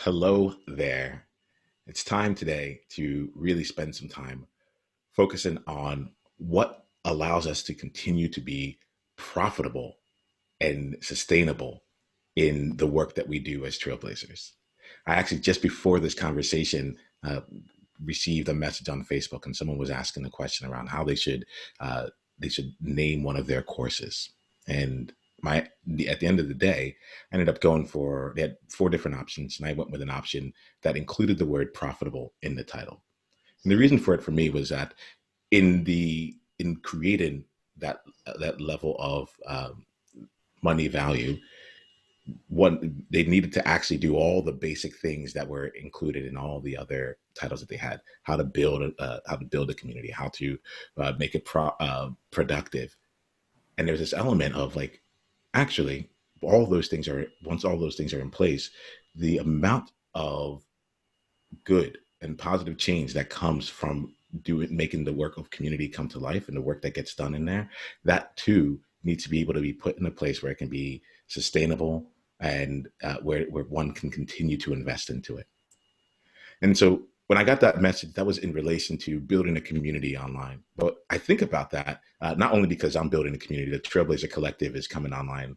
Hello there. It's time today to really spend some time focusing on what allows us to continue to be profitable and sustainable in the work that we do as trailblazers. I actually, just before this conversation, received a message on Facebook, and someone was asking a question around how they should name one of their courses. And at the end of the day, I ended up going for they had four different options, and I went with an option that included the word profitable in the title. And the reason for it for me was that in creating that level of money value, one they needed to actually do all the basic things that were included in all the other titles that they had: how to build a community, how to make it productive. And there's this element of like, actually, once all those things are in place, the amount of good and positive change that comes from making the work of community come to life, and the work that gets done in there, that too needs to be able to be put in a place where it can be sustainable, and where one can continue to invest into it. And so when I got that message, that was in relation to building a community online. But I think about that not only because I'm building a community. The Trailblazer Collective is coming online,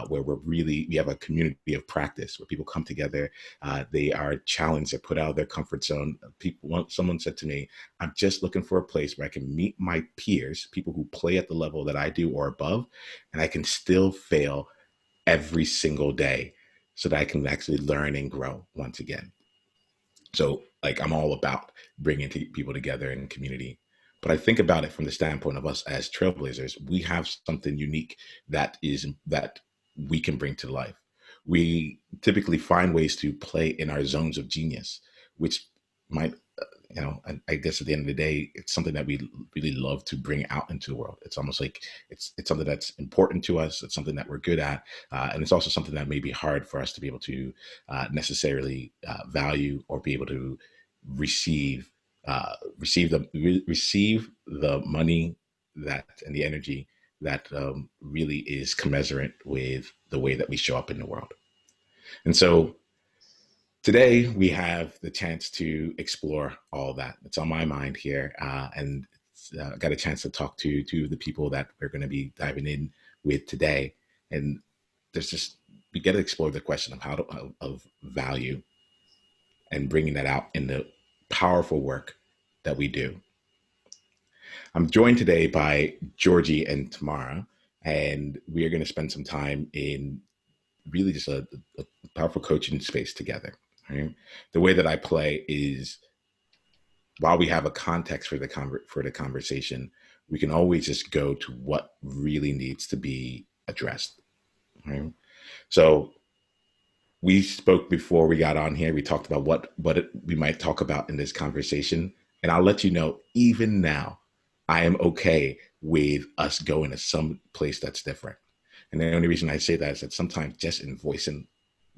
where we have a community of practice where people come together. They are challenged, they put out of their comfort zone. Someone said to me, "I'm just looking for a place where I can meet my peers, people who play at the level that I do or above, and I can still fail every single day, so that I can actually learn and grow once again." So, like, I'm all about bringing people together in community. But I think about it from the standpoint of us as trailblazers. We have something unique that we can bring to life. We typically find ways to play in our zones of genius, which might, I guess at the end of the day, it's something that we really love to bring out into the world. It's almost like it's something that's important to us. It's something that we're good at, and it's also something that may be hard for us to be able to necessarily value, or be able to receive receive the money that and the energy that really is commensurate with the way that we show up in the world. And so today, we have the chance to explore all that. It's on my mind here, and got a chance to talk to two of the people that we're going to be diving in with today. And there's just we get to explore the question of of value, and bringing that out in the powerful work that we do. I'm joined today by Georgie and Tamara, and we are going to spend some time in really just a powerful coaching space together. Right? The way that I play is, while we have a context for the conversation, we can always just go to what really needs to be addressed. Right? So we spoke before we got on here. We talked about we might talk about in this conversation, and I'll let you know, even now, I am okay with us going to some place that's different. And the only reason I say that is that sometimes, just in voicing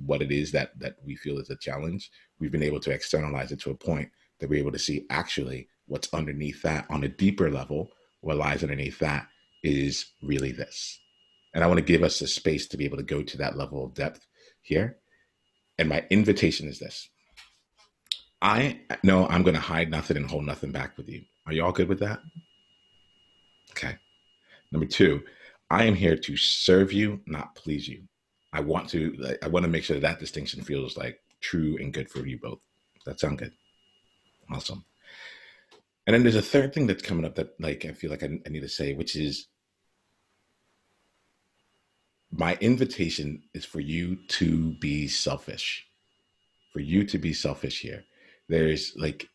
what it is that we feel is a challenge, we've been able to externalize it to a point that we're able to see actually what's underneath that on a deeper level. What lies underneath that is really this. And I want to give us the space to be able to go to that level of depth here. And my invitation is this: I know I'm going to hide nothing and hold nothing back with you. Are you all good with that? Okay. Number two, I am here to serve you, not please you. I want to make sure that distinction feels like true and good for you both. Does that sound good? Awesome. And then there's a third thing that's coming up that, like, I feel like I need to say, which is, my invitation is for you to be selfish. For you to be selfish here. There's like,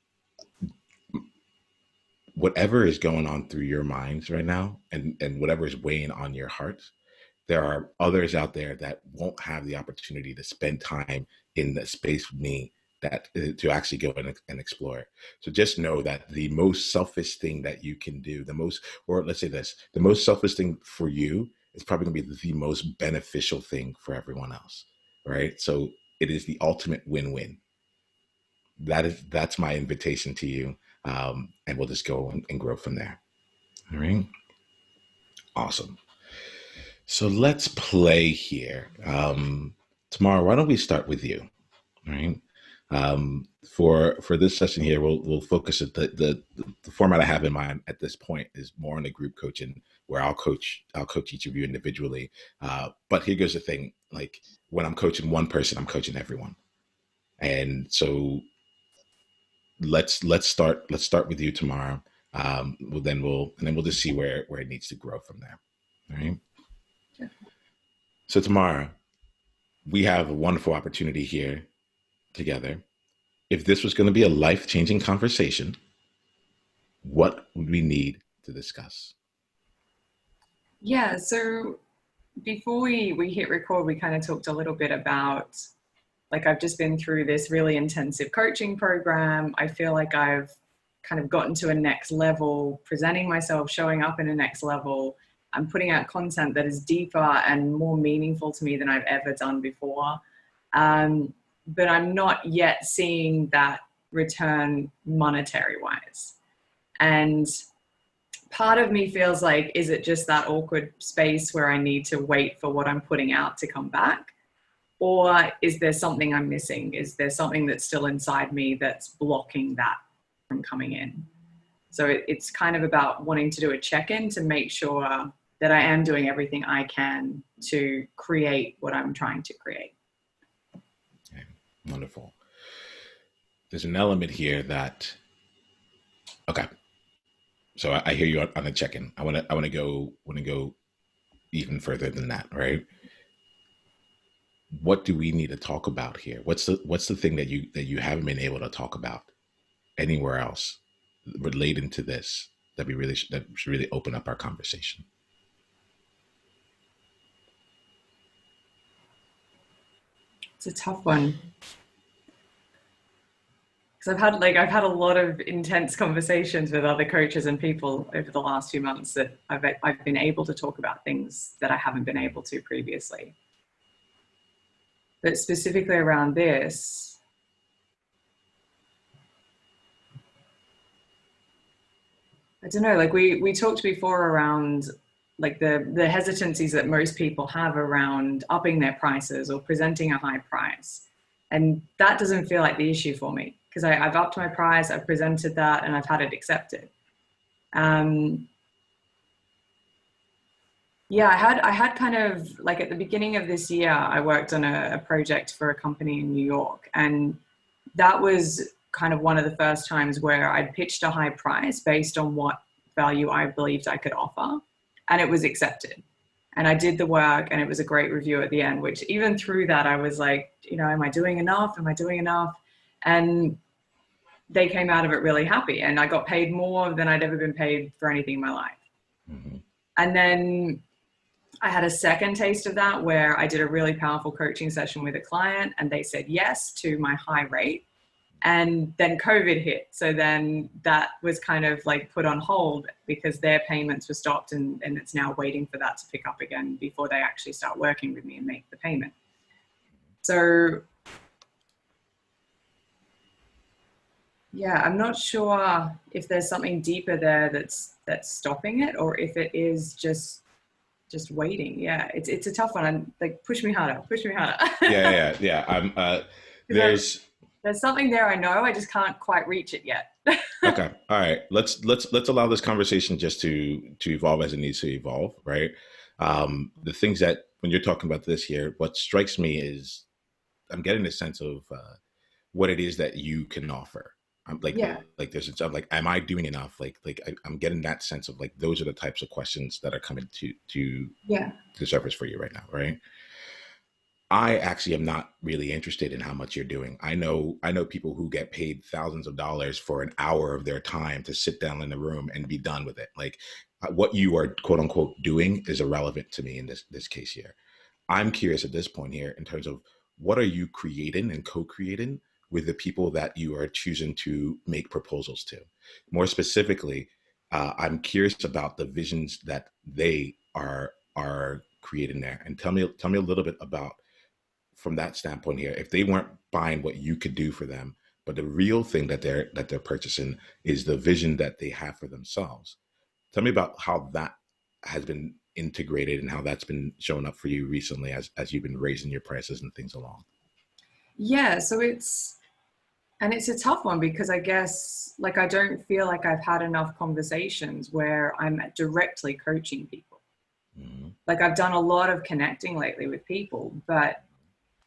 whatever is going on through your minds right now, and whatever is weighing on your hearts, there are others out there that won't have the opportunity to spend time in the space with me, that to actually go and explore it. So just know that the most selfish thing that you can do, or let's say this, the most selfish thing for you is probably going to be the most beneficial thing for everyone else, right? So it is the ultimate win-win. That's my invitation to you, and we'll just go and grow from there. All right, awesome. So let's play here. Tamara, why don't we start with you? All right. For this session here, we'll focus at the format I have in mind at this point is more on the group coaching, where I'll coach each of you individually. But here goes the thing: like when I'm coaching one person, I'm coaching everyone, and so let's start with you tomorrow. We'll just see where it needs to grow from there. All right. Sure. So tomorrow we have a wonderful opportunity here together. If this was going to be a life-changing conversation, what would we need to discuss? Yeah, so before we hit record, we kind of talked a little bit about, like, I've just been through this really intensive coaching program. I feel like I've kind of gotten to a next level, presenting myself, showing up in a next level. I'm putting out content that is deeper and more meaningful to me than I've ever done before. But I'm not yet seeing that return monetary wise. And part of me feels like, is it just that awkward space where I need to wait for what I'm putting out to come back? Or is there something I'm missing? Is there something that's still inside me that's blocking that from coming in? So it's kind of about wanting to do a check-in to make sure that I am doing everything I can to create what I'm trying to create. Okay. Wonderful. There's an element here that, okay. So I hear you on the check-in. I want to go even further than that, right? What do we need to talk about here? What's the thing that you haven't been able to talk about anywhere else relating to this that should really open up our conversation? It's a tough one. Because I've had a lot of intense conversations with other coaches and people over the last few months that I've been able to talk about things that I haven't been able to previously. But specifically around this, I don't know, like we talked before around like the hesitancies that most people have around upping their prices or presenting a high price. And that doesn't feel like the issue for me, because I've upped my price, I've presented that, and I've had it accepted. Yeah, I had kind of like at the beginning of this year, I worked on a project for a company in New York, and that was kind of one of the first times where I'd pitched a high price based on what value I believed I could offer, and it was accepted. And I did the work, and it was a great review at the end, which even through that, I was like, you know, am I doing enough? Am I doing enough? And they came out of it really happy, and I got paid more than I'd ever been paid for anything in my life. Mm-hmm. And then I had a second taste of that where I did a really powerful coaching session with a client, and they said yes to my high rate. And then COVID hit. So then that was kind of like put on hold because their payments were stopped, and it's now waiting for that to pick up again before they actually start working with me and make the payment. So yeah, I'm not sure if there's something deeper there that's stopping it, or if it is just waiting. Yeah, it's a tough one. I'm like, push me harder. Yeah. I'm there's something there. I know. I just can't quite reach it yet. okay. All right. Let's allow this conversation just to evolve as it needs to evolve, right? The things that when you're talking about this here, what strikes me is I'm getting a sense of what it is that you can offer. I'm like, Yeah. like there's a job, like, am I doing enough? I'm getting that sense of like, those are the types of questions that are coming to the surface for you right now. Right. I actually am not really interested in how much you're doing. I know people who get paid thousands of dollars for an hour of their time to sit down in the room and be done with it. Like what you are quote unquote doing is irrelevant to me in this case here. I'm curious at this point here in terms of what are you creating and co-creating with the people that you are choosing to make proposals to. More specifically, I'm curious about the visions that they are creating there, and tell me a little bit about from that standpoint here. If they weren't buying what you could do for them, but the real thing that they're purchasing is the vision that they have for themselves. Tell me about how that has been integrated and how that's been showing up for you recently as you've been raising your prices and things along. Yeah, so it's And it's a tough one because I guess like I don't feel like I've had enough conversations where I'm directly coaching people. Mm-hmm. Like I've done a lot of connecting lately with people, but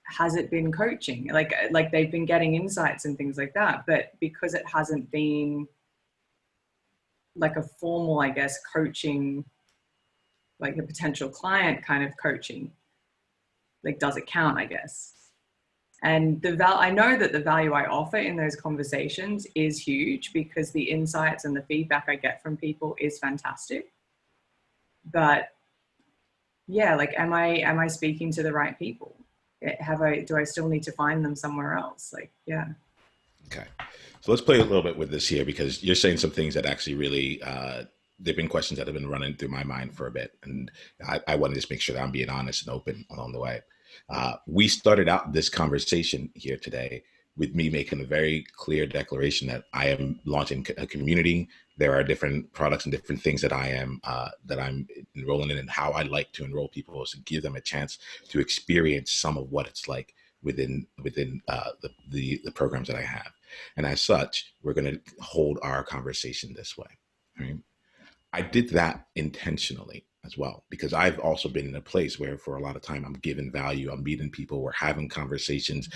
has it been coaching? Like they've been getting insights and things like that, but because it hasn't been like a formal, I guess, coaching, like a potential client kind of coaching, like does it count, I guess? And I know that the value I offer in those conversations is huge because the insights and the feedback I get from people is fantastic. But yeah, like am I speaking to the right people? Do I still need to find them somewhere else? Like, yeah. Okay. So let's play a little bit with this here because you're saying some things that actually really, they've been questions that have been running through my mind for a bit. And I want to just make sure that I'm being honest and open along the way. We started out this conversation here today with me making a very clear declaration that I am launching a community. There are different products and different things that that I'm enrolling in, and how I like to enroll people is to give them a chance to experience some of what it's like within the programs that I have. And as such, we're going to hold our conversation this way. Right? I did that intentionally as well, because I've also been in a place where for a lot of time I'm giving value, I'm meeting people, we're having conversations.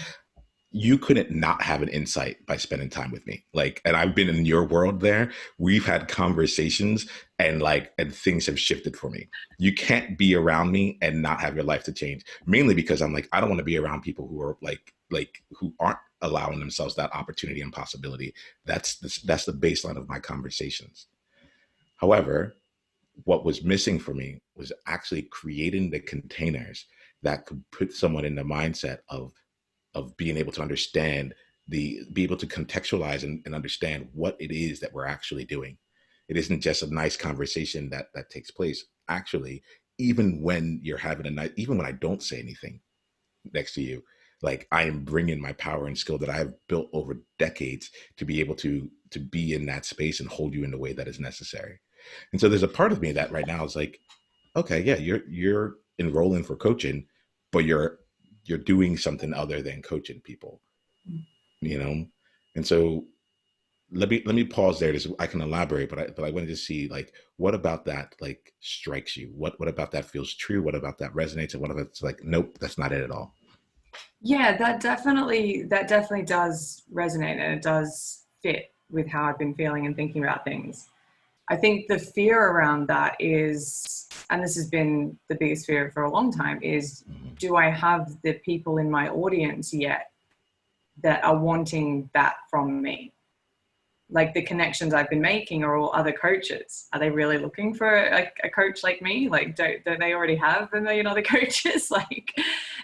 You couldn't not have an insight by spending time with me. Like, and I've been in your world there. We've had conversations and things have shifted for me. You can't be around me and not have your life to change. Mainly because I'm like, I don't want to be around people who are who aren't allowing themselves that opportunity and possibility. That's the baseline of my conversations. However, what was missing for me was actually creating the containers that could put someone in the mindset of being able to understand be able to contextualize and understand what it is that we're actually doing. It isn't just a nice conversation that takes place. Actually, even when you're having a night, even when I don't say anything next to you, like I am bringing my power and skill that I have built over decades to be able to be in that space and hold you in the way that is necessary. And so there's a part of me that right now is like, okay, yeah, you're enrolling for coaching, but you're doing something other than coaching people, you know? And so let me pause there. I can elaborate, but I wanted to see like what about that like strikes you? What about that feels true? What about that resonates? And what about it's like, nope, that's not it at all. Yeah, that definitely does resonate and it does fit with how I've been feeling and thinking about things. I think the fear around that is, and this has been the biggest fear for a long time, is Mm-hmm. do I have the people in my audience yet that are wanting that from me? Like the connections I've been making are all other coaches. Are they really looking for a coach like me? Like, don't they already have a million other coaches? Like,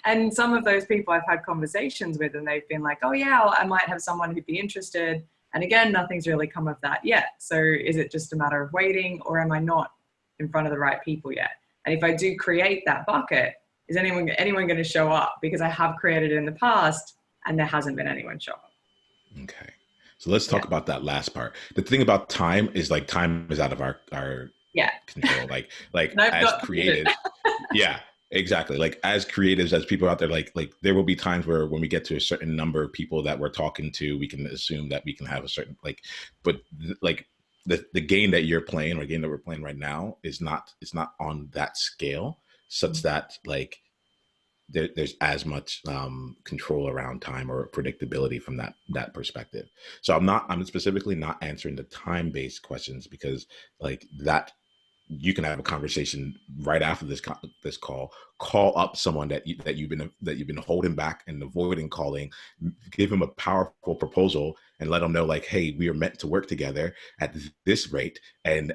and some of those people I've had conversations with, and they've been like, oh yeah, I might have someone who'd be interested. And again, nothing's really come of that yet. So is it just a matter of waiting, or am I not in front of the right people yet? And if I do create that bucket, is anyone going to show up? Because I have created it in the past, and there hasn't been anyone show up. Okay. So let's Yeah. talk about that last part. The thing about time is like time is out of our Yeah. control. Like And I've as got it. creatives, yeah, exactly. Like as creatives, as people out there, like there will be times where when we get to a certain number of people that we're talking to, we can assume that we can have a certain but like the game that you're playing or the game that we're playing right now is not on that scale, such that like there's as much control around time or predictability from that perspective. So I'm specifically not answering the time based questions because like that you can have a conversation right after this call up someone that you've been holding back and avoiding calling, give them a powerful proposal and let them know like, hey, we are meant to work together at this rate, and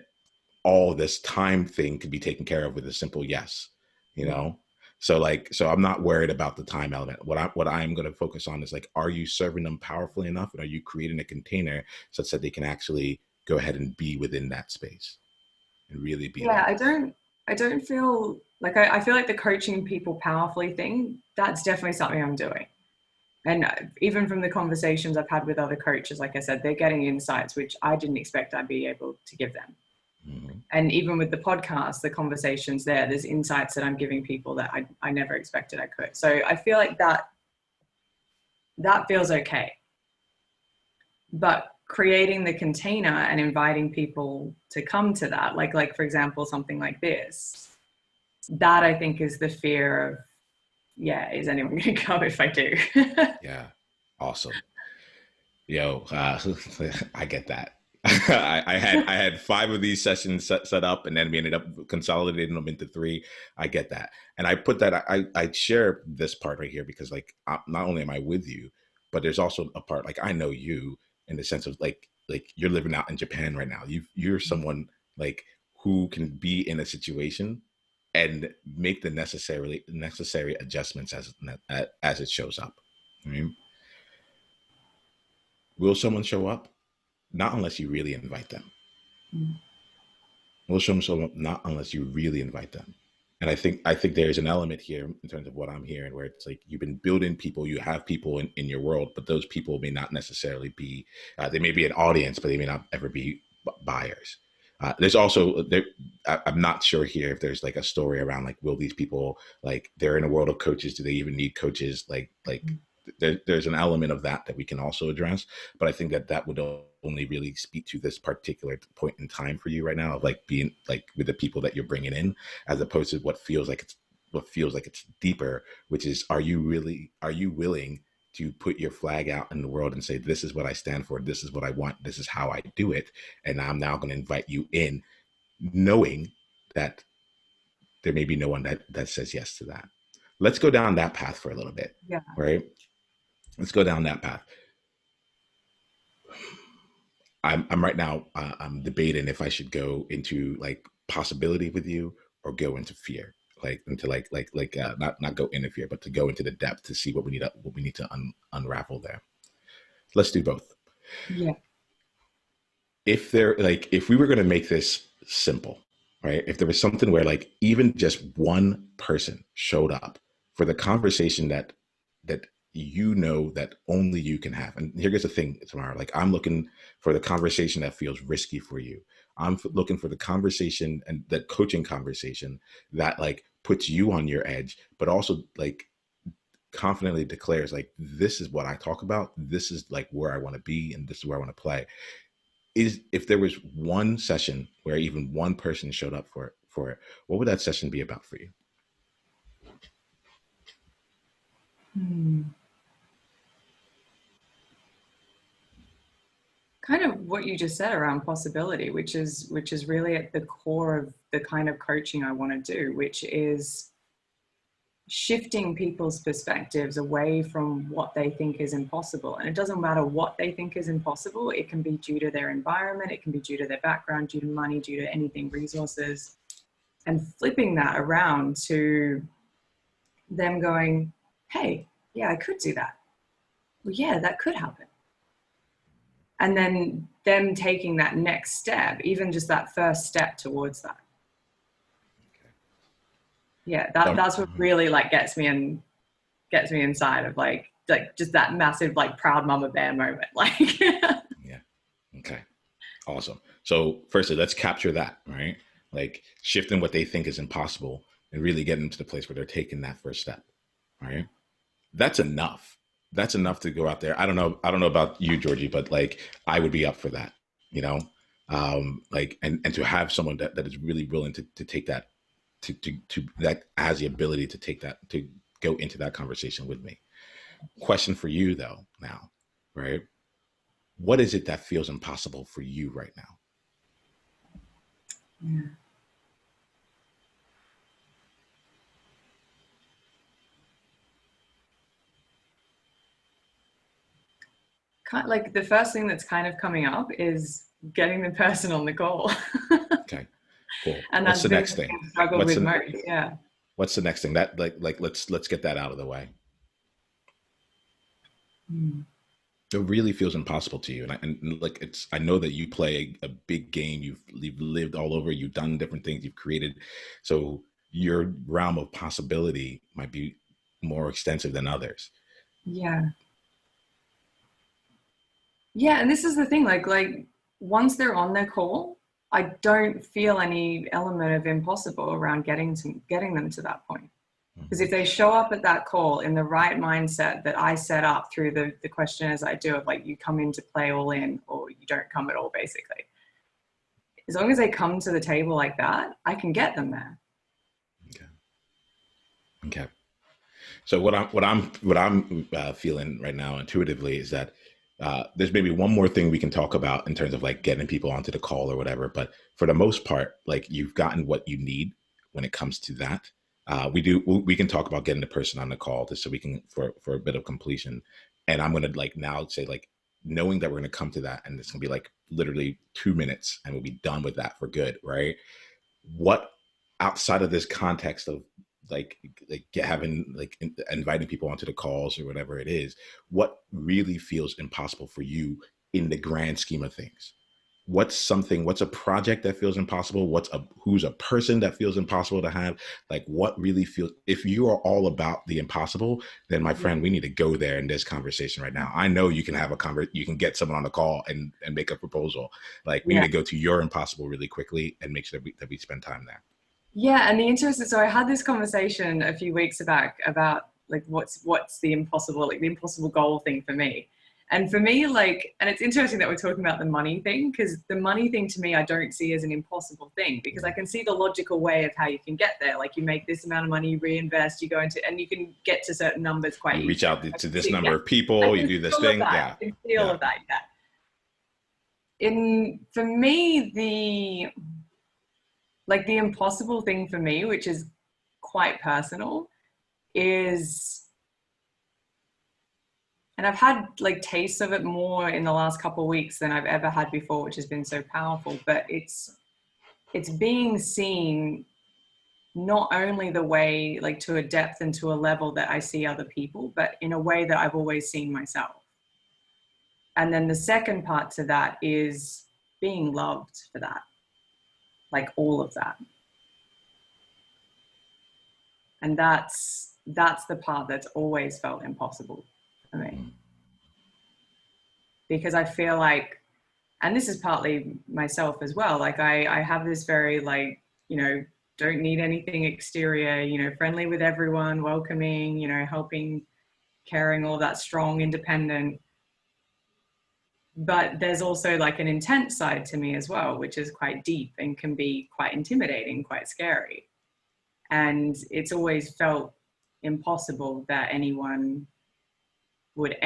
all this time thing could be taken care of with a simple yes, you know? So I'm not worried about the time element. What I'm going to focus on is like, are you serving them powerfully enough? And are you creating a container such that they can actually go ahead and be within that space and really be Yeah, there? I don't feel like I feel like the coaching people powerfully thing, that's definitely something I'm doing. And even from the conversations I've had with other coaches, like I said, they're getting insights which I didn't expect I'd be able to give them. Mm-hmm. And even with the podcast, the conversations there's insights that I'm giving people that I never expected I could. So I feel like that feels okay. but creating the container and inviting people to come to that, like for example, something like this, that I think is the fear of, yeah, is anyone going to go if I do? Yeah. Awesome. Yo, I get that. I had 5 of these sessions set up, and then we ended up consolidating them into 3. I get that, and I put that. I share this part right here because like not only am I with you, but there's also a part like I know you in the sense of like you're living out in Japan right now. You're someone like who can be in a situation and make the necessary adjustments as it shows up. I mean, will someone show up? Not unless you really invite them. Will someone show up? Not unless you really invite them. And I think there's an element here in terms of what I'm hearing where it's like you've been building people, you have people in your world, but those people may not necessarily be, they may be an audience, but they may not ever be buyers. There's also there. I'm not sure here if there's like a story around like will these people like they're in a world of coaches? Do they even need coaches? There's an element of that we can also address, but I think that would only really speak to this particular point in time for you right now of like being like with the people that you're bringing in, as opposed to what feels like it's deeper, which is are you willing to put your flag out in the world and say this is what I stand for, this is what I want, this is how I do it, and I'm now going to invite you in, knowing that there may be no one that says yes to that. Let's go down that path for a little bit, Yeah. right? Let's go down that path. I'm right now. I'm debating if I should go into like possibility with you or go into fear, like into not go into fear, but to go into the depth to see what we need to unravel there. Let's do both. Yeah. If we were going to make this simple, right? If there was something where like even just one person showed up for the conversation that that only you can have. And here's the thing, Tamara, like I'm looking for the conversation that feels risky for you. I'm looking for the conversation and the coaching conversation that like puts you on your edge, but also like confidently declares like this is what I talk about, this is like where I want to be, and this is where I want to play. Is if there was one session where even one person showed up for it, what would that session be about for you? Kind of what you just said around possibility, which is really at the core of the kind of coaching I want to do, which is shifting people's perspectives away from what they think is impossible. And it doesn't matter what they think is impossible. It can be due to their environment, it can be due to their background, due to money, due to anything, resources, and flipping that around to them going, hey, yeah, I could do that. Well, yeah, that could happen. And then them taking that next step, even just that first step towards that. Yeah, that's what really like gets me inside of like just that massive like proud mama bear moment. Like Yeah. Okay. Awesome. So firstly, let's capture that, right? Like shifting what they think is impossible and really getting to the place where they're taking that first step. Right. That's enough. That's enough to go out there. I don't know about you, Georgie, but like I would be up for that, you know? Like and to have someone that is really willing to take that to that has the ability to take that to go into that conversation with me. Question for you though now, right? What is it that feels impossible for you right now? yeah. Like the first thing that's kind of coming up is getting the person on the call. Okay, cool. And What's that's the been next the thing thing? I've struggled What's with the most. Yeah. what's the next thing? That let's get that out of the way. It really feels impossible to you, and like it's. I know that you play a big game. You've lived all over. You've done different things. You've created, so your realm of possibility might be more extensive than others. Yeah. Yeah, and this is the thing, like once they're on their call, I don't feel any element of impossible around getting them to that point. Because if they show up at that call in the right mindset that I set up through the questionnaires I do of like, you come in to play all in or you don't come at all, basically. As long as they come to the table like that, I can get them there. Okay. Okay. So what I'm feeling right now intuitively is that there's maybe one more thing we can talk about in terms of like getting people onto the call or whatever. But for the most part, like you've gotten what you need when it comes to that. We can talk about getting the person on the call just so we can for a bit of completion. And I'm gonna like now say like knowing that we're gonna come to that and it's gonna be like literally 2 minutes and we'll be done with that for good, right? What outside of this context of like having like inviting people onto the calls or whatever it is, what really feels impossible for you in the grand scheme of things? What's a project that feels impossible? Who's a person that feels impossible to have? Like what really feels, if you are all about the impossible, then my friend, we need to go there in this conversation right now. I know you can have you can get someone on the call and make a proposal. Like we need to go to your impossible really quickly and make sure that we spend time there. Yeah, and the interesting. So I had this conversation a few weeks back about like what's the impossible, like the impossible goal thing for me. And for me, like, and it's interesting that we're talking about the money thing because the money thing to me, I don't see as an impossible thing because I can see the logical way of how you can get there. Like you make this amount of money, you reinvest, you go into, and you can get to certain numbers quite You easily. reach out to this number of people, you do this thing. Yeah. I can see all of that. Yeah. For me, the impossible thing for me, which is quite personal, is, and I've had like tastes of it more in the last couple of weeks than I've ever had before, which has been so powerful, but it's being seen not only the way, like to a depth and to a level that I see other people, but in a way that I've always seen myself. And then the second part to that is being loved for that, like all of that. And that's the part that's always felt impossible for me. Because I feel like, and this is partly myself as well, like I have this very like, don't need anything exterior, friendly with everyone, welcoming, helping, caring, all that, strong, independent. But there's also like an intent side to me as well, which is quite deep and can be quite intimidating, quite scary. And it's always felt impossible that anyone would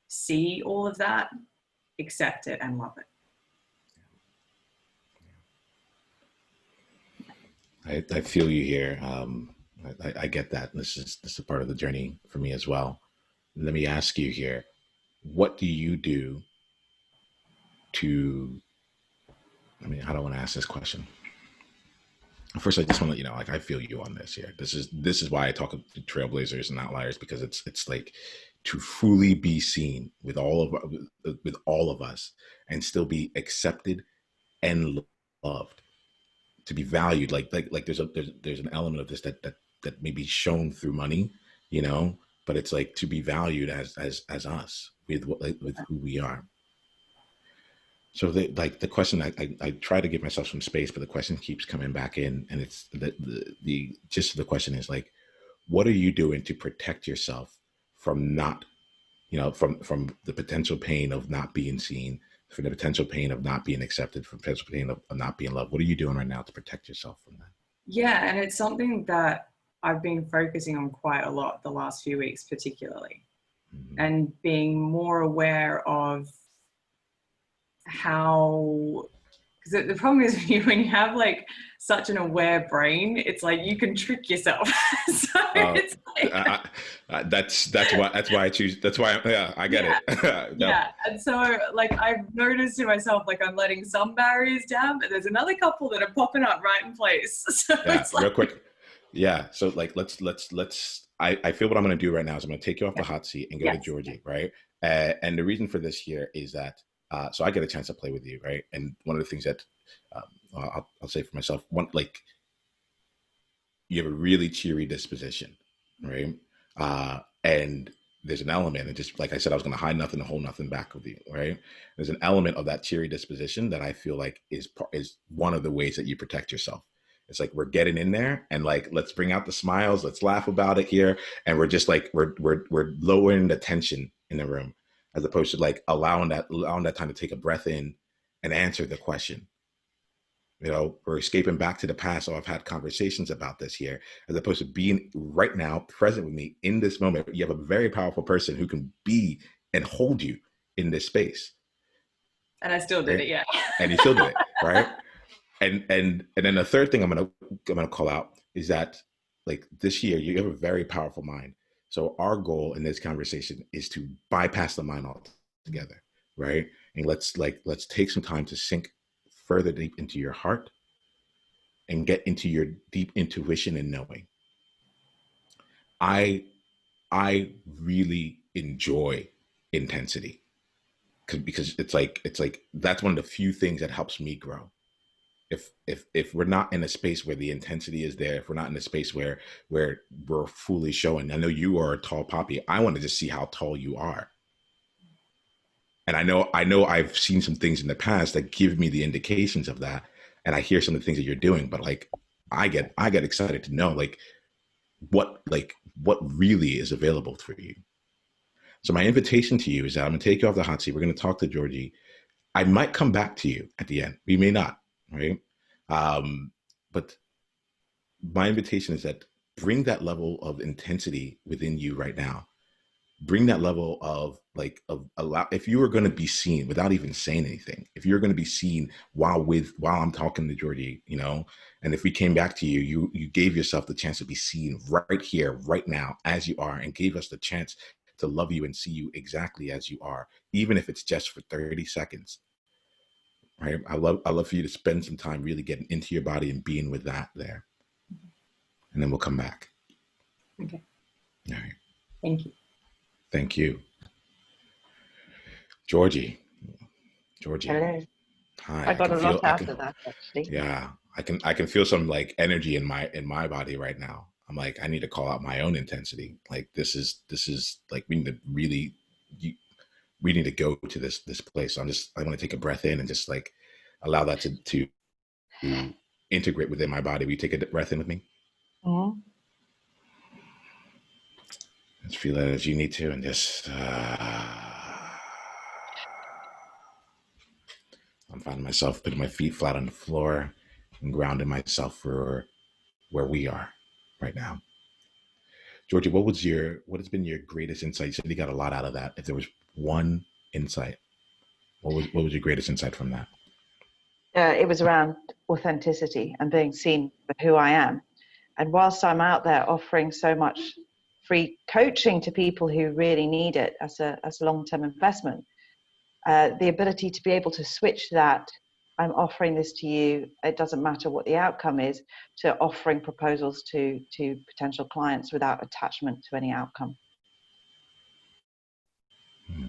see all of that, accept it, and love it. I feel you here. I get that. This is part of the journey for me as well. Let me ask you here, what do you do to, how do I want to ask this question? First, I just want to let you know, like, I feel you on this here. This is why I talk to trailblazers and outliers, because it's like to fully be seen with all of us and still be accepted and loved, to be valued. Like there's an element of this that may be shown through money, but it's like to be valued as us with who we are. So the question, I try to give myself some space, but the question keeps coming back in, and it's the gist of the question is like, what are you doing to protect yourself from not, from the potential pain of not being seen, from the potential pain of not being accepted, from the potential pain of not being loved? What are you doing right now to protect yourself from that? Yeah, and it's something that I've been focusing on quite a lot the last few weeks, particularly, and being more aware of how, because the problem is when you have like such an aware brain, it's like you can trick yourself. So it's like, that's why I choose. That's why I get it. No. Yeah, and so like I've noticed to myself, like I'm letting some barriers down, but there's another couple that are popping up right in place. So Yeah, it's like, real quick. Yeah, so like let's. I feel what I'm going to do right now is I'm going to take you off the hot seat and go to Georgie, right? And the reason for this here is that so I get a chance to play with you, right? And one of the things that I'll say for myself, you have a really cheery disposition, right? And there's an element, and just like I said, I was going to hide nothing and hold nothing back with you, right? There's an element of that cheery disposition that I feel like is one of the ways that you protect yourself. It's like we're getting in there and like let's bring out the smiles, let's laugh about it here, and we're just like we're lowering the tension in the room, as opposed to like allowing that time to take a breath in and answer the question. You know, we're escaping back to the past. So I've had conversations about this here, as opposed to being right now present with me in this moment. You have a very powerful person who can be and hold you in this space. And I still did Right? it, yeah. And you still did it, right? And then the third thing I'm gonna call out is that like this year you have a very powerful mind. So our goal in this conversation is to bypass the mind altogether, right? And let's take some time to sink further deep into your heart and get into your deep intuition and knowing. I I really enjoy intensity because it's like that's one of the few things that helps me grow. If we're not in a space where the intensity is there, if we're not in a space where we're fully showing, I know you are a tall poppy. I want to just see how tall you are. And I know I've seen some things in the past that give me the indications of that. And I hear some of the things that you're doing, but like I get excited to know like what really is available for you. So my invitation to you is that I'm gonna take you off the hot seat. We're gonna talk to Georgie. I might come back to you at the end. We may not, right? But my invitation is that bring that level of intensity within you right now. Bring that level of like of allow if you are going to be seen without even saying anything, if you're going to be seen while I'm talking to Georgie, you know, and if we came back to you, you gave yourself the chance to be seen right here, right now, as you are, and gave us the chance to love you and see you exactly as you are, even if it's just for 30 seconds. Right. I love for you to spend some time really getting into your body and being with that there. And then we'll come back. Okay. All right. Thank you. Thank you. Georgie. Georgie. Hello. Hi. I I got can a feel lot I out can of that, actually. yeah. I can feel some like energy in my body right now. I'm like, I need to call out my own intensity. Like this is like we need to really you, we need to go to this place. So I want to take a breath in and just like allow that to integrate within my body. Will you take a breath in with me? Mhm. Just feel that as you need to, and just I'm finding myself putting my feet flat on the floor and grounding myself for where we are right now. Georgie, what has been your greatest insight? You said you got a lot out of that. If there was one insight, what was your greatest insight from that? It was around authenticity and being seen for who I am. And whilst I'm out there offering so much free coaching to people who really need it as a long-term investment, the ability to be able to switch that, I'm offering this to you, it doesn't matter what the outcome is, to offering proposals to potential clients without attachment to any outcome. Hmm.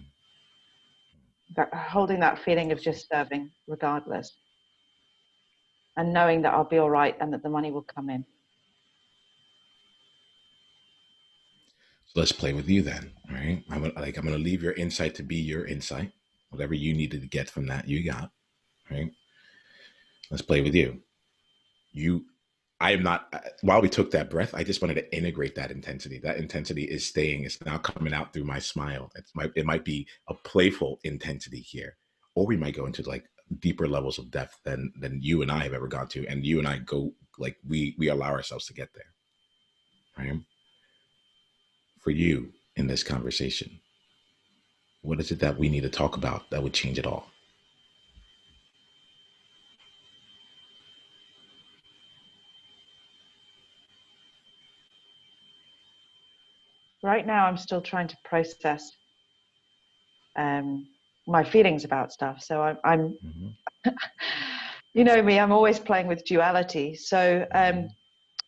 Holding that feeling of just serving regardless, and knowing that I'll be all right and that the money will come in. So let's play with you then. All right. I'm gonna leave your insight to be your insight. Whatever you needed to get from that, you got. Right. Let's play with you. You I am not while we took that breath, I just wanted to integrate that intensity. That intensity is staying, it's now coming out through my smile. It might be a playful intensity here. Or we might go into like deeper levels of depth than you and I have ever gone to. And you and I go like we allow ourselves to get there. Right. For you in this conversation, what is it that we need to talk about that would change it all? Right now, I'm still trying to process my feelings about stuff. So I'm Mm-hmm. you know me, I'm always playing with duality. So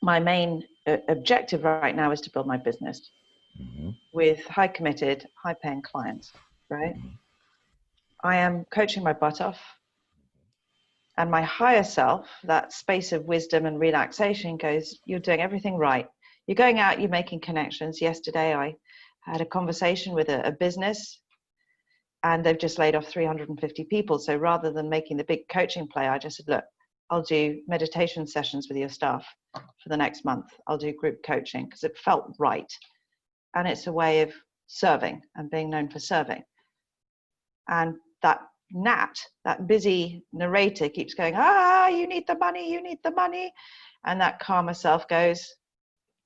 my main objective right now is to build my business Mm-hmm. with high committed, high paying clients, right? Mm-hmm. I am coaching my butt off, and my higher self, that space of wisdom and relaxation, goes, you're doing everything right. You're going out, you're making connections. Yesterday, I had a conversation with a business, and they've just laid off 350 people. So rather than making the big coaching play, I just said, look, I'll do meditation sessions with your staff for the next month. I'll do group coaching because it felt right. And it's a way of serving and being known for serving. And that Nat, that busy narrator, keeps going, you need the money, you need the money. And that calmer self goes,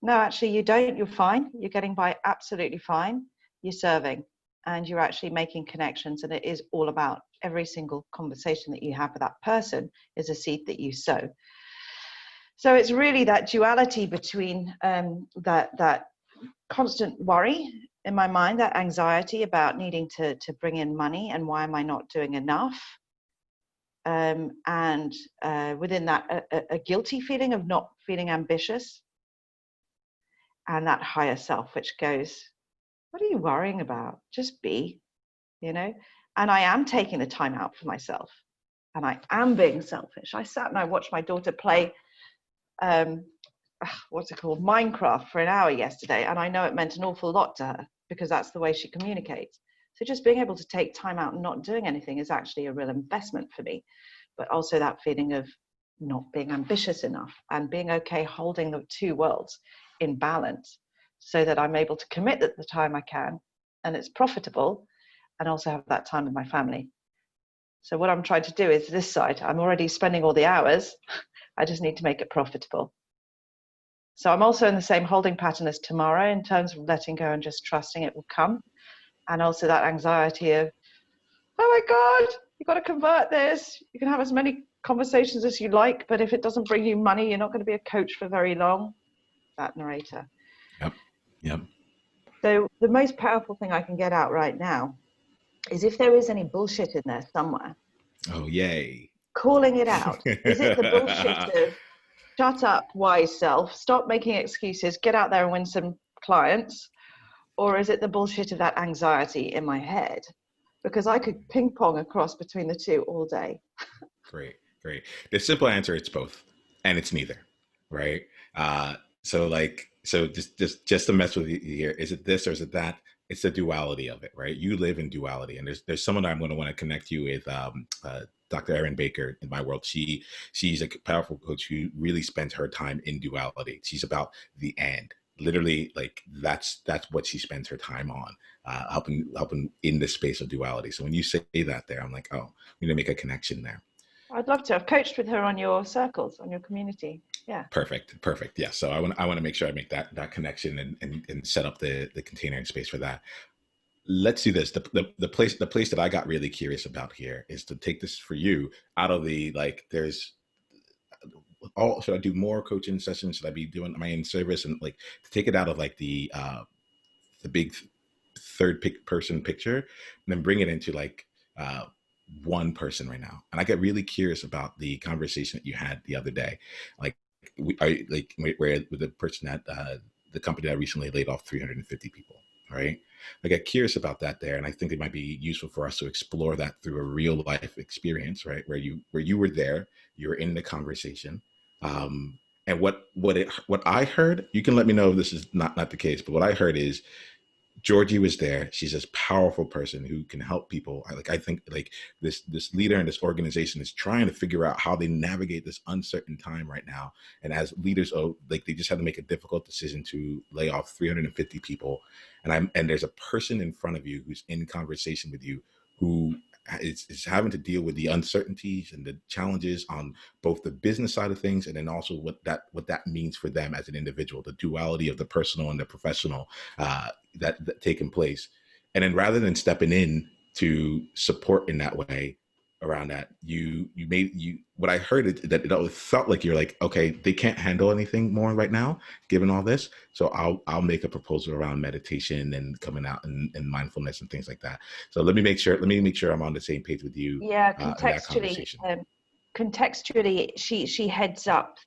no, actually you don't, you're fine. You're getting by absolutely fine. You're serving and you're actually making connections. And it is all about every single conversation that you have with that person is a seed that you sow. So it's really that duality between that constant worry in my mind, that anxiety about needing to bring in money and why am I not doing enough? And within that, a guilty feeling of not feeling ambitious, and that higher self, which goes, what are you worrying about? Just be, you know? And I am taking the time out for myself and I am being selfish. I sat and I watched my daughter play, what's it called? Minecraft for an hour yesterday. And I know it meant an awful lot to her because that's the way she communicates. So just being able to take time out and not doing anything is actually a real investment for me. But also that feeling of not being ambitious enough and being okay holding the two worlds in balance so that I'm able to commit at the time I can and it's profitable and also have that time with my family. So what I'm trying to do is this side, I'm already spending all the hours. I just need to make it profitable. So I'm also in the same holding pattern as tomorrow in terms of letting go and just trusting it will come. And also that anxiety of, oh my God, you've got to convert this. You can have as many conversations as you like, but if it doesn't bring you money, you're not going to be a coach for very long. That narrator. Yep. So the most powerful thing I can get out right now is if there is any bullshit in there somewhere. Oh, yay. Calling it out. Is it the bullshit of shut up, wise self, stop making excuses, get out there and win some clients? Or is it the bullshit of that anxiety in my head? Because I could ping pong across between the two all day. Great. The simple answer, it's both, and it's neither, right? So just to mess with you here, is it this or is it that? It's the duality of it, right? You live in duality, and there's someone I'm going to want to connect you with, Dr. Erin Baker in my world. She's a powerful coach who really spends her time in duality. She's about the and. Literally, like that's what she spends her time on, helping in the space of duality. So when you say that there, I'm like, oh, we need to make a connection there. I'd love to. I've coached with her on your circles, on your community. Yeah. Perfect. Yeah. So I want to make sure I make that connection and set up the container and space for that. Let's do this. The place that I got really curious about here is to take this for you out of the, like, there's should I do more coaching sessions? Should I be doing my in service, and like to take it out of like the big third person picture and then bring it into like one person right now. And I get really curious about the conversation that you had the other day. Like, where with the person that the company that recently laid off 350 people, right? I get curious about that there, and I think it might be useful for us to explore that through a real life experience, right? Where you were there, you were in the conversation, and what I heard. You can let me know if this is not the case, but what I heard is Georgie was there. She's this powerful person who can help people. I think like this leader and this organization is trying to figure out how they navigate this uncertain time right now. And as leaders, like they just had to make a difficult decision to lay off 350 people. And there's a person in front of you who's in conversation with you who is having to deal with the uncertainties and the challenges on both the business side of things, and then also what that means for them as an individual, the duality of the personal and the professional that taking place. And then rather than stepping in to support in that way around that, what I heard is that it felt like you're like, okay, they can't handle anything more right now given all this, so I'll make a proposal around meditation and coming out and mindfulness and things like that. So let me make sure I'm on the same page with you. Yeah, contextually, she heads up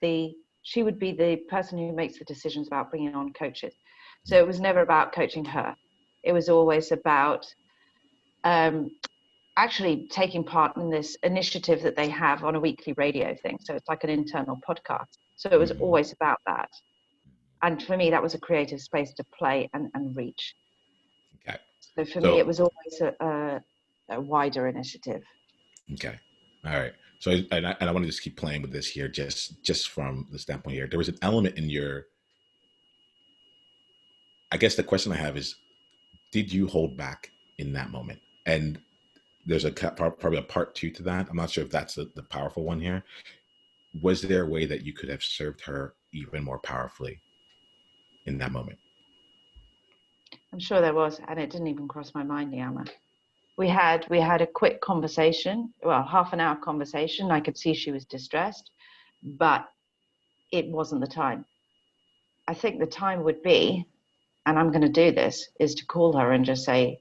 she would be the person who makes the decisions about bringing on coaches. So it was never about coaching her. It was always about actually taking part in this initiative that they have on a weekly radio thing. So it's like an internal podcast. So it was always about that. And for me, that was a creative space to play and reach. Okay. So for me, it was always a wider initiative. Okay. All right. So, and I want to just keep playing with this here, just from the standpoint here. There was an element in your. I guess the question I have is, did you hold back in that moment? And there's probably a part two to that. I'm not sure if that's the powerful one here. Was there a way that you could have served her even more powerfully in that moment? I'm sure there was, and it didn't even cross my mind, Niiamah. We had a quick conversation, well, half an hour conversation. I could see she was distressed, but it wasn't the time. I think the time would be, and I'm going to do this, is to call her and just say,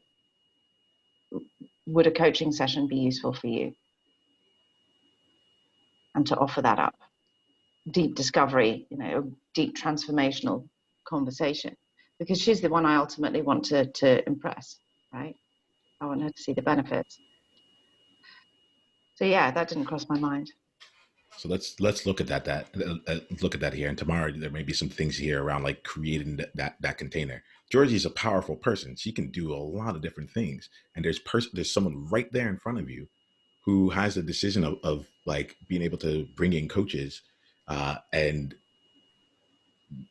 would a coaching session be useful for you? And to offer that up. Deep discovery, deep transformational conversation, because she's the one I ultimately want to impress, right? I want her to see the benefits. So yeah, that didn't cross my mind. So let's look at look at that here. And tomorrow there may be some things here around like creating that container. Georgie's a powerful person. She can do a lot of different things. And there's someone right there in front of you who has a decision of like being able to bring in coaches, and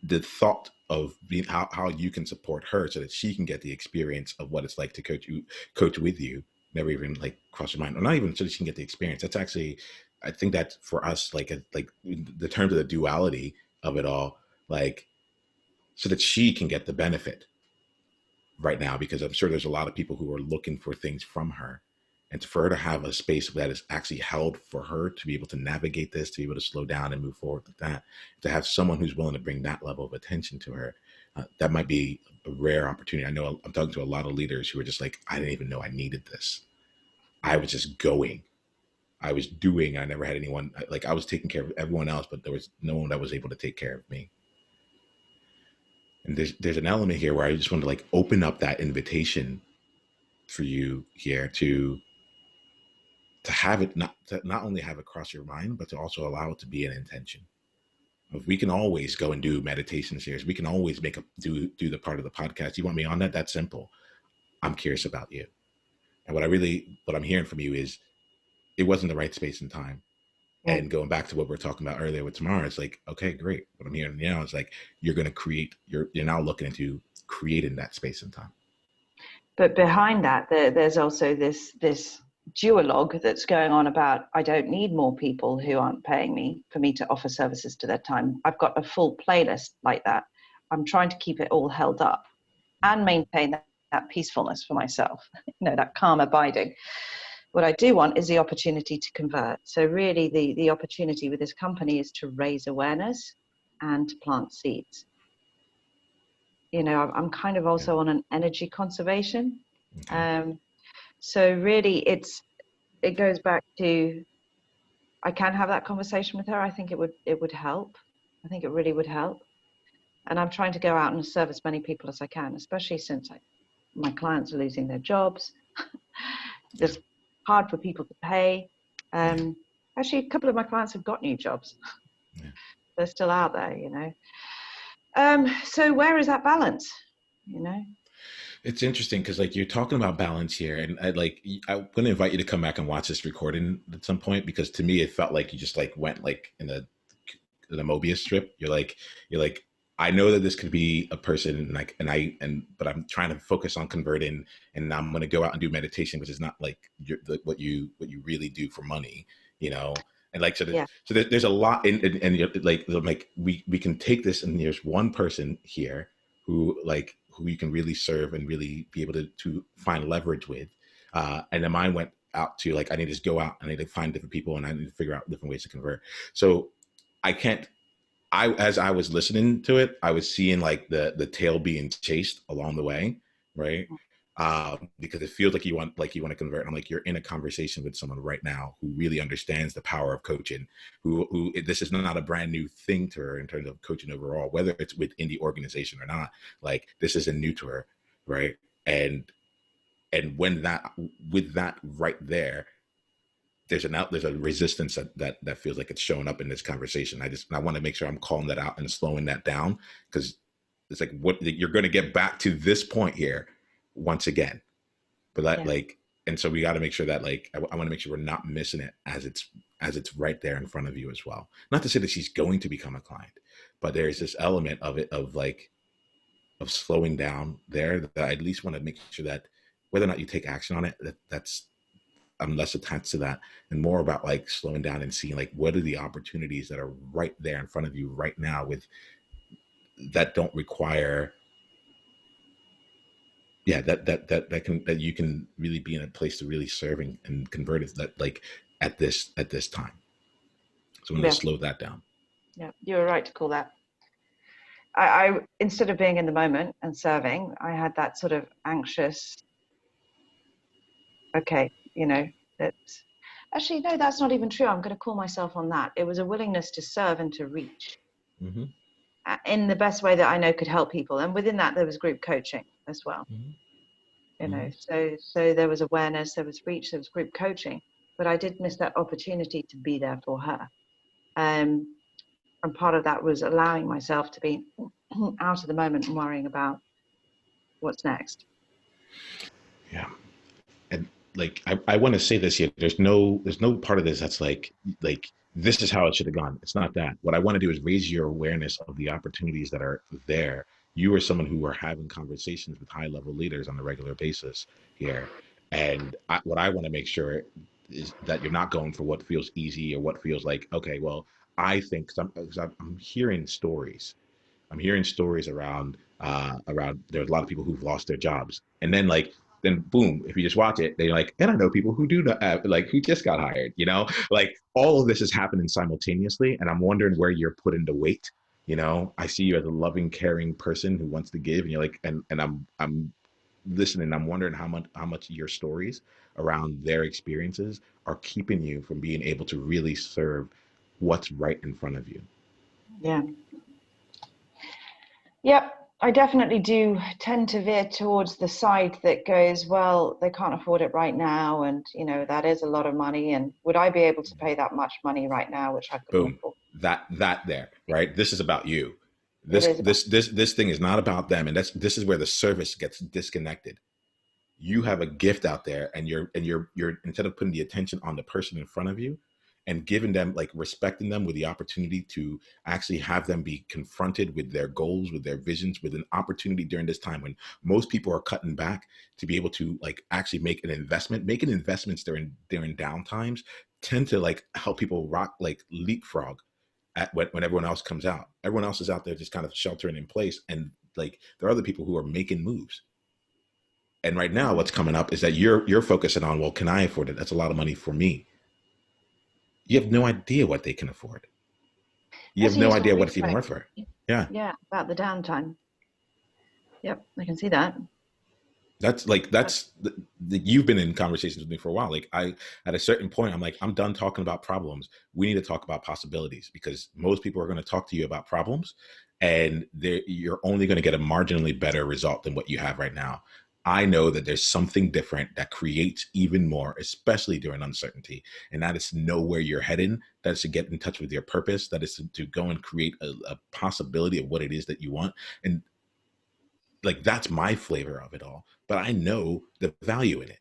the thought of being how you can support her so that she can get the experience of what it's like to coach with you never even like cross your mind, or not even so that she can get the experience. That's actually, I think that for us, like the terms of the duality of it all, like so that she can get the benefit right now, because I'm sure there's a lot of people who are looking for things from her, and for her to have a space that is actually held for her to be able to navigate this, to be able to slow down and move forward with that, to have someone who's willing to bring that level of attention to her, that might be a rare opportunity. I know I'm talking to a lot of leaders who are just like, I didn't even know I needed this. I was just going. I was doing. I never had anyone, like I was taking care of everyone else, but there was no one that was able to take care of me. And there's an element here where I just want to like open up that invitation for you here to have it not only have it cross your mind, but to also allow it to be an intention. If we can always go and do meditation series, we can always do the part of the podcast. You want me on that? That's simple. I'm curious about you. And what I'm hearing from you is it wasn't the right space and time. Yeah. And going back to what we are talking about earlier with Tamara, it's like, okay, great. What I'm hearing now is like, you're going to create, you're now looking into creating that space and time. But behind that, there's also this duologue that's going on about, I don't need more people who aren't paying me for me to offer services to their time. I've got a full playlist like that. I'm trying to keep it all held up and maintain that peacefulness for myself, that calm abiding. What I do want is the opportunity to convert. So really the opportunity with this company is to raise awareness and to plant seeds. I'm kind of also on an energy conservation. Okay. So really it goes back to, I can have that conversation with her. I think it would help. I think it really would help. And I'm trying to go out and serve as many people as I can, especially since my clients are losing their jobs. It's hard for people to pay. Actually, a couple of my clients have got new jobs. Yeah. They're still out there, So where is that balance, It's interesting because like you're talking about balance here, and I'm going to invite you to come back and watch this recording at some point, because to me it felt like you just like went like in a Mobius strip. You're like I know that this could be a person, but I'm trying to focus on converting, and I'm going to go out and do meditation, which is not like what you really do for money, And like, so there's a lot and like we can take this, and there's one person here who you can really serve and really be able to find leverage with. And then mine went out to like, I need to just go out, I need to find different people, and I need to figure out different ways to convert. So as I was listening to it, I was seeing like the tail being chased along the way. Right. Because it feels like you want to convert. I'm like, you're in a conversation with someone right now who really understands the power of coaching, who this is not a brand new thing to her in terms of coaching overall, whether it's within the organization or not. Like, this isn't new to her. Right. And with that right there, there's a resistance that feels like it's showing up in this conversation. I want to make sure I'm calling that out and slowing that down, because it's like, what you're going to get back to this point here once again, but And so we got to make sure that like, I want to make sure we're not missing it as it's right there in front of you as well. Not to say that she's going to become a client, but there's this element of it, of like, of slowing down there, that I at least want to make sure that whether or not you take action on it, that's, I'm less attached to that and more about like slowing down and seeing like, what are the opportunities that are right there in front of you right now with that don't require, yeah, that you can really be in a place to really serving and convert it, that like at this time. So I'm going to slow that down. Yeah, you're right to call that. I instead of being in the moment and serving, I had that sort of anxious, okay, you know, that's actually, no, that's not even true. I'm going to call myself on that. It was a willingness to serve and to reach in the best way that I know could help people. And within that, there was group coaching as well. You know, so there was awareness, there was reach, there was group coaching, but I did miss that opportunity to be there for her. And part of that was allowing myself to be out of the moment and worrying about what's next. Yeah. And like, I want to say this here. There's no part of this that's like this is how it should have gone. It's not that. What I want to do is raise your awareness of the opportunities that are there. You are someone who are having conversations with high level leaders on a regular basis here. And what I want to make sure is that you're not going for what feels easy or what feels like, okay, well, I think, because I'm hearing stories. I'm hearing stories around there's a lot of people who've lost their jobs, and then boom, if you just watch it, they're like, and I know people who do like who just got hired, you know, like all of this is happening simultaneously, and I'm wondering where you're putting the weight. You know, I see you as a loving, caring person who wants to give, and you're like, and I'm listening. I'm wondering how much your stories around their experiences are keeping you from being able to really serve what's right in front of you. Yeah. Yep, I definitely do tend to veer towards the side that goes, well, they can't afford it right now, and you know that is a lot of money, and would I be able to pay that much money right now, which I couldn't Boom. afford? That there, right? This is about you. This thing is not about them, and this is where the service gets disconnected. You have a gift out there, and you're instead of putting the attention on the person in front of you and giving them, like, respecting them with the opportunity to actually have them be confronted with their goals, with their visions, with an opportunity during this time when most people are cutting back, to be able to like actually make an investment. Making investments during down times tend to like help people like leapfrog at when everyone else comes out. Everyone else is out there just kind of sheltering in place, and like there are other people who are making moves. And right now, what's coming up is that you're focusing on, well, can I afford it? That's a lot of money for me. You have no idea what they can afford. You have no idea what it's even worth for. Yeah. Yeah, about the downtime. Yep, I can see that. You've been in conversations with me for a while. Like, at a certain point, I'm like, I'm done talking about problems. We need to talk about possibilities, because most people are going to talk to you about problems, and you're only going to get a marginally better result than what you have right now. I know that there's something different that creates even more, especially during uncertainty. And that is to know where you're heading. That is to get in touch with your purpose. That is to go and create a possibility of what it is that you want. And like, that's my flavor of it all. But I know the value in it.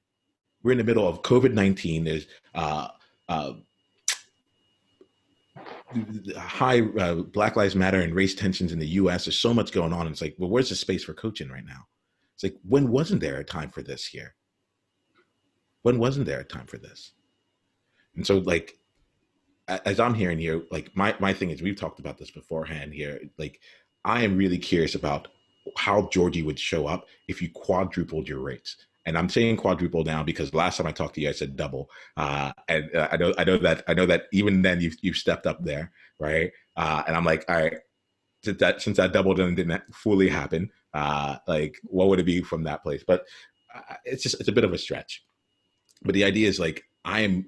We're in the middle of COVID-19. There's high Black Lives Matter and race tensions in the U.S. There's so much going on. It's like, well, where's the space for coaching right now? It's like, when wasn't there a time for this here? When wasn't there a time for this? And so, like, as I'm hearing here, like, my thing is, we've talked about this beforehand here. Like, I am really curious about how Georgie would show up if you quadrupled your rates. And I'm saying quadruple now because last time I talked to you, I said double. And I know that even then you've stepped up there, right? And I'm like, all right, since that double didn't fully happen, like, what would it be from that place? But it's a bit of a stretch. But the idea is, like, in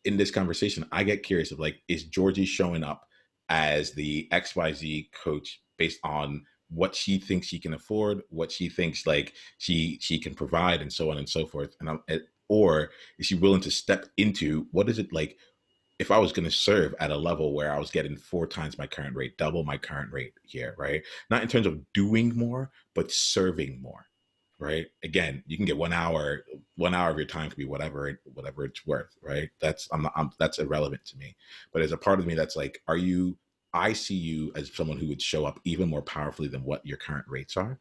this conversation, I get curious of, like, is Georgie showing up as the XYZ coach based on what she thinks she can afford, what she thinks like she can provide, and so on and so forth. Or is she willing to step into, what is it like if I was going to serve at a level where I was getting 4 times my current rate, double my current rate here, right? Not in terms of doing more, but serving more, right? Again, you can get 1 hour 1 hour of your time could be whatever it's worth, right? That's irrelevant to me. But there's a part of me that's like, I see you as someone who would show up even more powerfully than what your current rates are.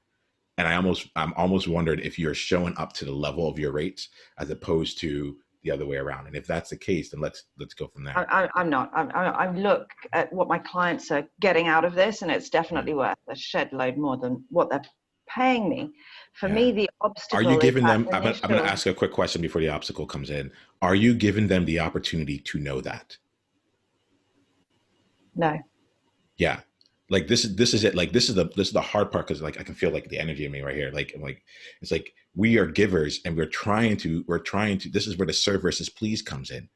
And I'm almost wondered if you're showing up to the level of your rates as opposed to the other way around. And if that's the case, then let's go from there. I'm not. I look at what my clients are getting out of this, and it's definitely worth a shed load more than what they're paying me. For me, the obstacle are you giving is them? I'm going to ask a quick question before the obstacle comes in. Are you giving them the opportunity to know that? No. Yeah. Like this is it. Like this is the hard part, because like I can feel like the energy in me right here. Like it's like we are givers and we're trying to. This is where the serve versus please comes in.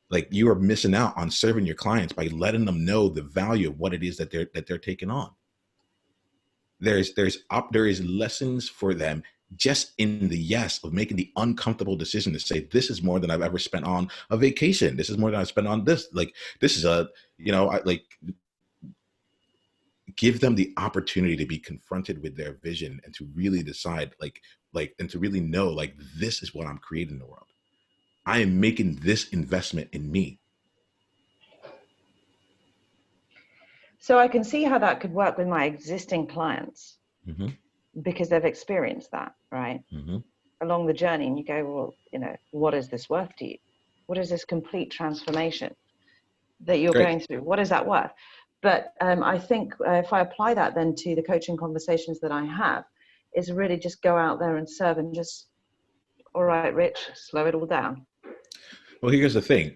Like you are missing out on serving your clients by letting them know the value of what it is that they're taking on. There is lessons for them just in the yes of making the uncomfortable decision to say, this is more than I've ever spent on a vacation. This is more than I've spent on this. Like this is give them the opportunity to be confronted with their vision and to really decide and to really know, like, this is what I'm creating in the world. I am making this investment in me. So I can see how that could work with my existing clients, because they've experienced that, right? Along the journey, and you go, well, what is this worth to you? What is this complete transformation that you're going through? What is that worth? But I think if I apply that then to the coaching conversations that I have, is really just go out there and serve and just, all right, Rich, slow it all down. Well, here's the thing.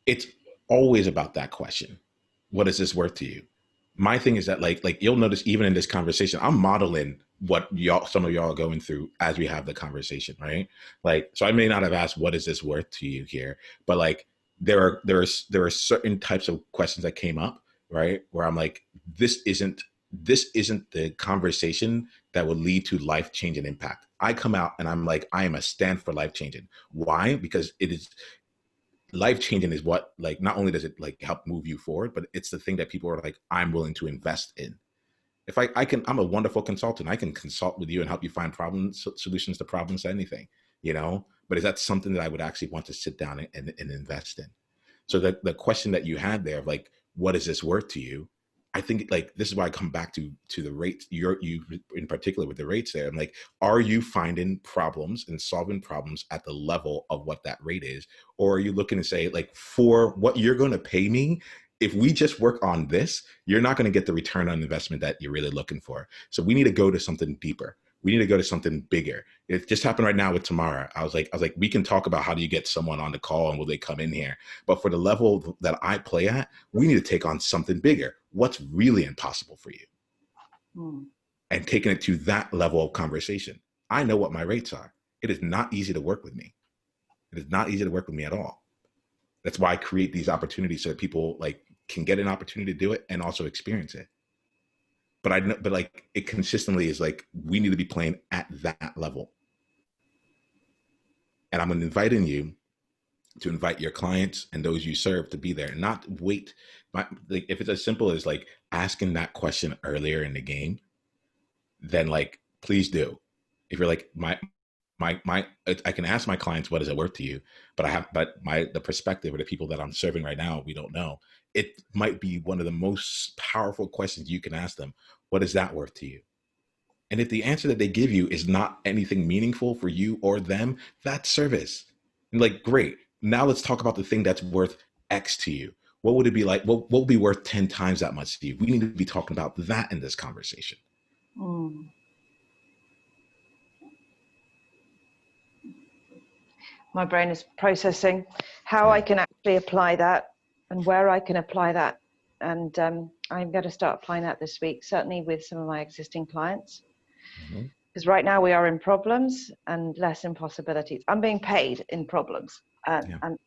It's always about that question. What is this worth to you? My thing is that like you'll notice even in this conversation, I'm modeling what some of y'all are going through as we have the conversation, right? Like, so I may not have asked, what is this worth to you here? But like, there are certain types of questions that came up, right? Where I'm like, this isn't the conversation that will lead to life-changing impact. I come out and I'm like, I am a stand for life-changing. Why? Because it is life-changing is what, like, not only does it like help move you forward, but it's the thing that people are like, I'm willing to invest in. If I'm a wonderful consultant. I can consult with you and help you find solutions to problems to anything, but is that something that I would actually want to sit down and invest in? So the question that you had there of like, what is this worth to you? I think like, this is why I come back to the rates, you in particular with the rates there. I'm like, are you finding problems and solving problems at the level of what that rate is? Or are you looking to say, like, for what you're going to pay me, if we just work on this, you're not going to get the return on investment that you're really looking for. So we need to go to something deeper. We need to go to something bigger. It just happened right now with Tamara. I was like, we can talk about how do you get someone on the call and will they come in here? But for the level that I play at, we need to take on something bigger. What's really impossible for you? And taking it to that level of conversation. I know what my rates are. It is not easy to work with me. It is not easy to work with me at all. That's why I create these opportunities so that people like can get an opportunity to do it and also experience it. But like it consistently is like, we need to be playing at that level. And I'm inviting you to invite your clients and those you serve to be there and not wait. Like if it's as simple as like asking that question earlier in the game, then like, please do. If you're like, I can ask my clients, what is it worth to you? But the perspective of the people that I'm serving right now, we don't know. It might be one of the most powerful questions you can ask them. What is that worth to you? And if the answer that they give you is not anything meaningful for you or them, that's service. And like, great. Now let's talk about the thing that's worth X to you. What would it be like? What will be worth 10 times that much to you? We need to be talking about that in this conversation. My brain is processing how I can actually apply that and where I can apply that. And I'm going to start applying that this week, certainly with some of my existing clients. Because right now we are in problems and less in possibilities. I'm being paid in problems. And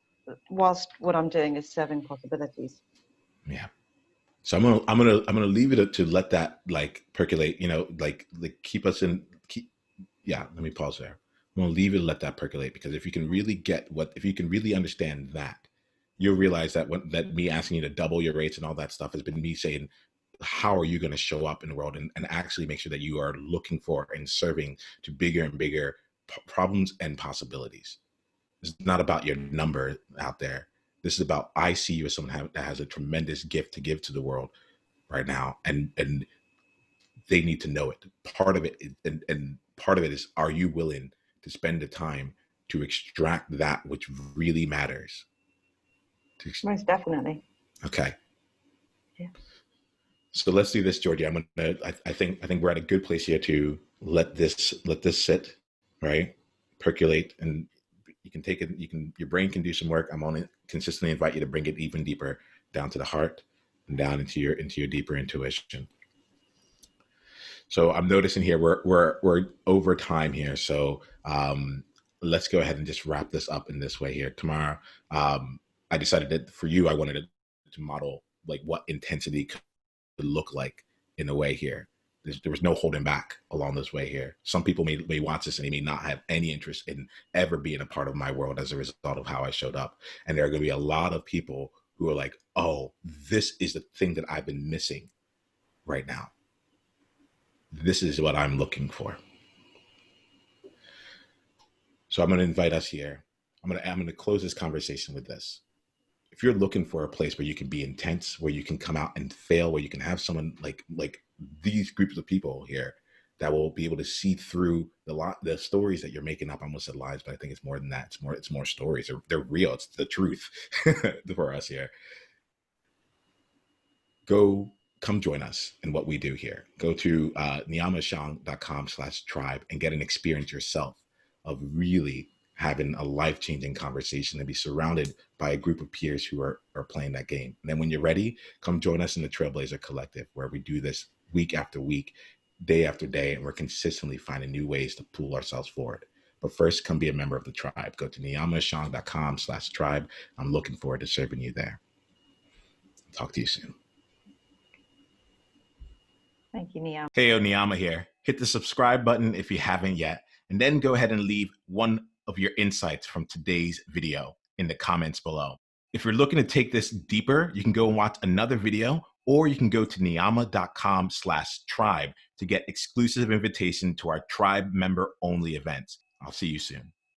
whilst what I'm doing is serving possibilities. Yeah. So I'm gonna leave it to let that like percolate, like keep us in. Let me pause there. I'm gonna leave it and let that percolate, because if you can really understand that, you'll realize that that me asking you to double your rates and all that stuff has been me saying, how are you going to show up in the world and actually make sure that you are looking for and serving to bigger and bigger problems and possibilities. It's not about your number out there. This is about, I see you as someone that has a tremendous gift to give to the world right now, and they need to know it. Part of it, and part of it is, are you willing to spend the time to extract that which really matters? Most definitely. Okay. Yeah. So let's do this, Georgie. I think we're at a good place here to let this sit, right? Percolate, and you can take it. Your brain can do some work. I'm only consistently invite you to bring it even deeper down to the heart and down into your deeper intuition. So I'm noticing here we're over time here. So let's go ahead and just wrap this up in this way here. Tomorrow, I decided that for you, I wanted to model like what intensity could look like in a way here. There was no holding back along this way here. Some people may watch this and they may not have any interest in ever being a part of my world as a result of how I showed up. And there are going to be a lot of people who are like, oh, this is the thing that I've been missing right now. This is what I'm looking for. So I'm going to invite us here. I'm going to close this conversation with this. If you're looking for a place where you can be intense, where you can come out and fail, where you can have someone like these groups of people here that will be able to see through the stories that you're making up. I almost said lies, but I think it's more than that. It's more stories. They're real. It's the truth for us here. Come join us in what we do here. Go to niiamahashong.com/tribe and get an experience yourself of really having a life-changing conversation and be surrounded by a group of peers who are playing that game. And then when you're ready, come join us in the Trailblazer Collective, where we do this week after week, day after day, and we're consistently finding new ways to pull ourselves forward. But first, come be a member of the tribe. Go to niiamahashong.com/tribe. I'm looking forward to serving you there. Talk to you soon. Thank you, Niiamah. Heyo, Niiamah here. Hit the subscribe button if you haven't yet, and then go ahead and leave one of your insights from today's video in the comments below. If you're looking to take this deeper, you can go and watch another video, or you can go to niiamah.com/tribe to get exclusive invitation to our tribe member only events. I'll see you soon.